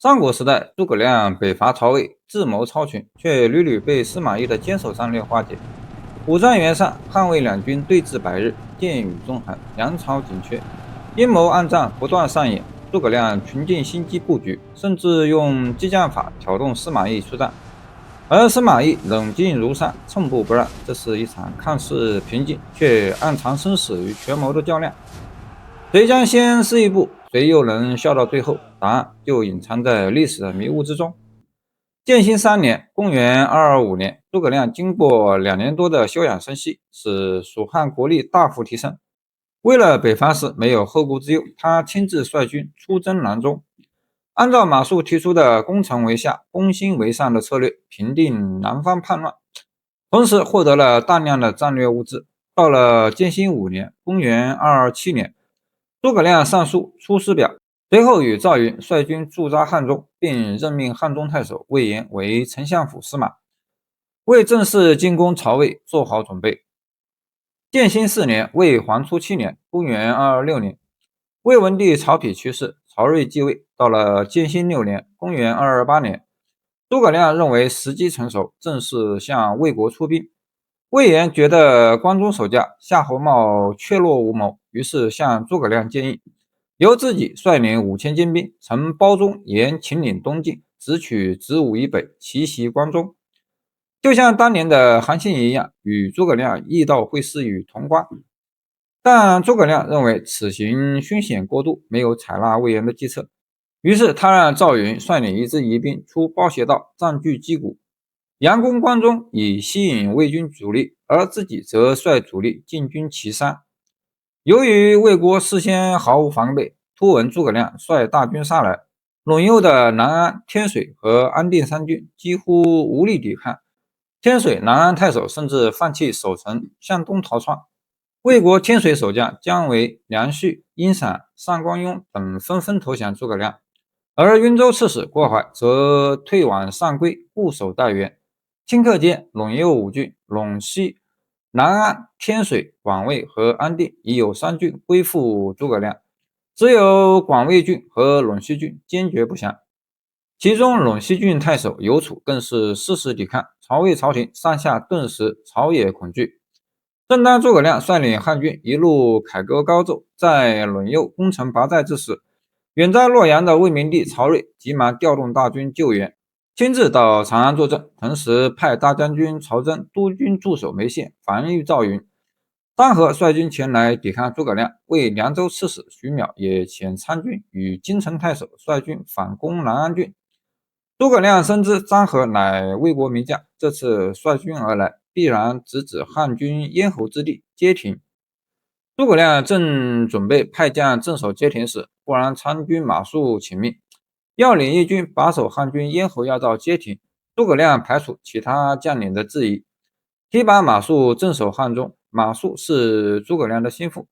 三国时代，诸葛亮北伐曹魏，智谋超群，却屡屡被司马懿的坚守战略化解。五战袁绍，汉魏两军对峙百日，剑雨纵横，粮草紧缺，阴谋暗战不断上演。诸葛亮穷尽心机布局，甚至用激将法挑动司马懿出战，而司马懿冷静如山，寸步不让。这是一场看似平静，却暗藏生死与权谋的较量。谁将先试一步，谁又能笑到最后？答案就隐藏在历史的迷雾之中。建兴3年，公元225年，诸葛亮经过2年多的休养生息，使蜀汉国力大幅提升。为了北伐时没有后顾之忧，他亲自率军出征南中，按照马谡提出的攻城为下、攻心为上的策略，平定南方叛乱，同时获得了大量的战略物资。到了建兴5年，公元227年，诸葛亮上书《出师表》，随后与赵云率军驻扎汉中，并任命汉中太守魏延为丞相府司马，为正式进攻曹魏做好准备。建兴4年，魏黄初7年，公元226年，魏文帝曹丕去世，曹睿继位。到了建兴6年，公元228年，诸葛亮认为时机成熟，正式向魏国出兵。魏延觉得关中守将夏侯茂怯懦无谋，于是向诸葛亮建议，由自己率领5000精兵，乘包中沿秦岭东进，直取子午以北，奇袭关中。就像当年的韩信一样，与诸葛亮一道会师于潼关。但诸葛亮认为此行凶险过度，没有采纳魏延的计策，于是他让赵云率领一支疑兵出包斜道，占据击鼓，佯攻关中，以吸引魏军主力，而自己则率主力进军岐山。由于魏国事先毫无防备，突闻诸葛亮率大军杀来，陇右的南安、天水和安定三军几乎无力抵抗。天水、南安太守甚至放弃守城，向东逃窜。魏国天水守将姜维、梁旭、殷散、上官雍等纷纷投降诸葛亮，而云州刺史郭淮则退往上邽固守待援。顷刻间，陇右5郡陇西、南安、天水、广卫和安定已有3郡归附诸葛亮，只有广卫郡和陇西郡坚决不降。其中陇西郡太守尤楚更是誓死抵抗，曹魏朝廷上下顿时朝野恐惧。正当诸葛亮率领汉军一路凯歌高奏，在陇右攻城拔寨之时，远在洛阳的魏明帝曹睿急忙调动大军救援，亲自到长安坐镇，同时派大将军曹真督军驻守眉县，防御赵云。张合率军前来抵抗诸葛亮，为凉州刺史徐邈也遣参军与京城太守率军反攻南安郡。诸葛亮深知张合乃魏国名将，这次率军而来，必然直指汉军咽喉之地街亭。诸葛亮正准备派将镇守街亭时，忽然参军马谡请命，要领义军把守汉军咽喉要道街亭。诸葛亮排除其他将领的质疑，提拔马谡镇守汉中。马谡是诸葛亮的心腹，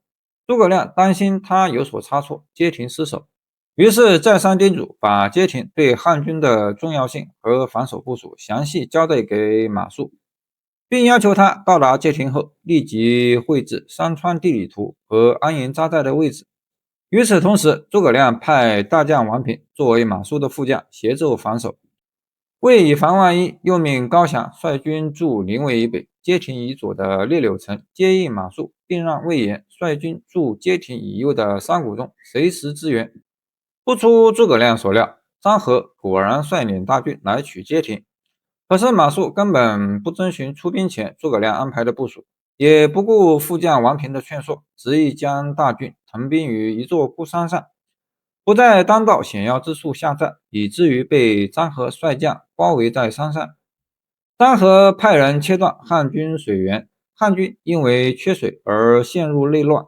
诸葛亮担心他有所差错，街亭失守，于是再三叮嘱，把街亭对汉军的重要性和防守部署详细交代给马谡，并要求他到达街亭后立即绘制山川地理图和安营扎寨的位置。与此同时，诸葛亮派大将王平作为马谡的副将，协助防守。为以防万一，又命高翔率军驻临渭以北、街亭以左的列柳城接应马谡，并让魏延率军驻街亭以右的山谷中随时支援。不出诸葛亮所料，张合果然率领大军来取街亭。可是马谡根本不遵循出兵前诸葛亮安排的部署，也不顾副将王平的劝说，执意将大军屯兵于一座孤山上，不在当道险要之处下寨，以至于被张合率将包围在山上。张合派人切断汉军水源，汉军因为缺水而陷入内乱。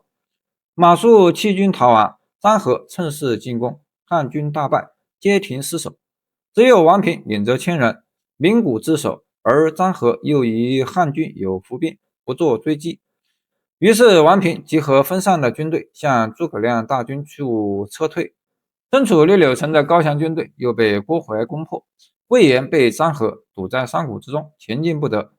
马谡弃军逃亡，张合趁势进攻，汉军大败，街亭失守。只有王平领着1000人鸣鼓自守，而张合又疑汉军有伏兵，不做追击。于是王平集合分散的军队向诸葛亮大军处撤退。身处列柳城的高翔军队又被郭淮攻破，魏延被张合堵在山谷之中，前进不得。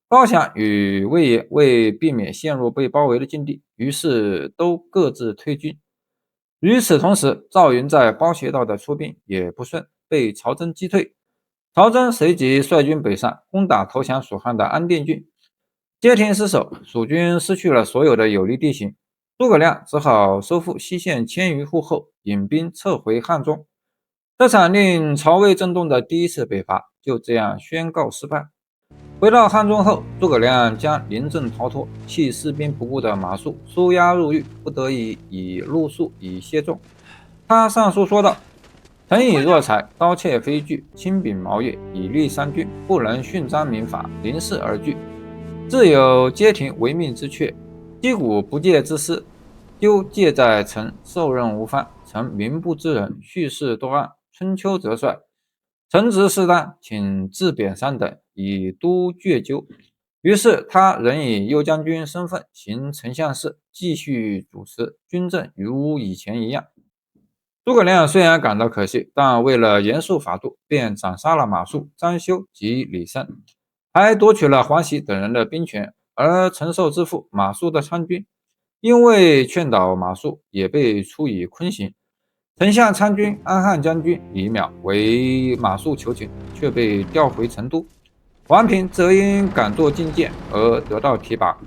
高翔与魏延为避免陷入被包围的境地，于是都各自退军。与此同时，赵云在包斜道的出兵也不顺，被曹真击退。曹真随即率军北上，攻打投降蜀汉的安定郡。街亭失守，蜀军失去了所有的有利地形，诸葛亮只好收复西线千余户后，引兵撤回汉中。这场令曹魏震动的第一次北伐就这样宣告失败。回到汉中后，诸葛亮将临阵逃脱，弃士兵不顾的马谡收押入狱，不得已以路宿以谢众。他上书说道：“臣以弱才，刀切非锯，轻柄毛越，以立三军，不能训章民法，临事而惧。自有街亭为命之阙，击鼓不戒之师，纠戒在臣，受任无方。臣民不知人，叙事多案，春秋则帅。臣职适当，请自贬3等，以督阙纠。”于是他仍以右将军身份行丞相事，继续主持军政，如以前一样。诸葛亮虽然感到可惜，但为了严肃法度，便斩杀了马谡、张修及李胜，还夺取了黄喜等人的兵权。而陈寿之父马谡的参军，因为劝导马谡，也被处以坤刑。丞相参军安汉将军李邈为马谡求情，却被调回成都。王平则因敢作进谏而得到提拔。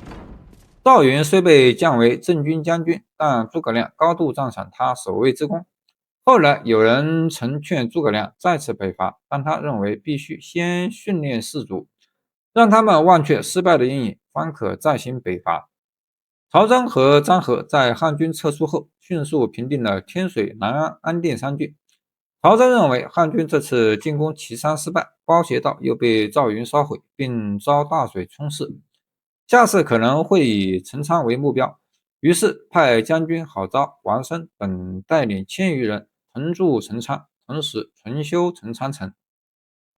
赵云虽被降为正军将军，但诸葛亮高度赞赏他守卫之功。后来有人曾劝诸葛亮再次北伐，但他认为必须先训练士卒，让他们忘却失败的阴影，方可再行北伐。曹真和张合在汉军撤出后，迅速平定了天水、南安、安定3郡。曹真认为汉军这次进攻岐山失败，包斜道又被赵云烧毁，并遭大水冲逝，下次可能会以陈仓为目标，于是派将军郝昭、王生等带领1000余人屯驻陈仓，同时重修陈仓城。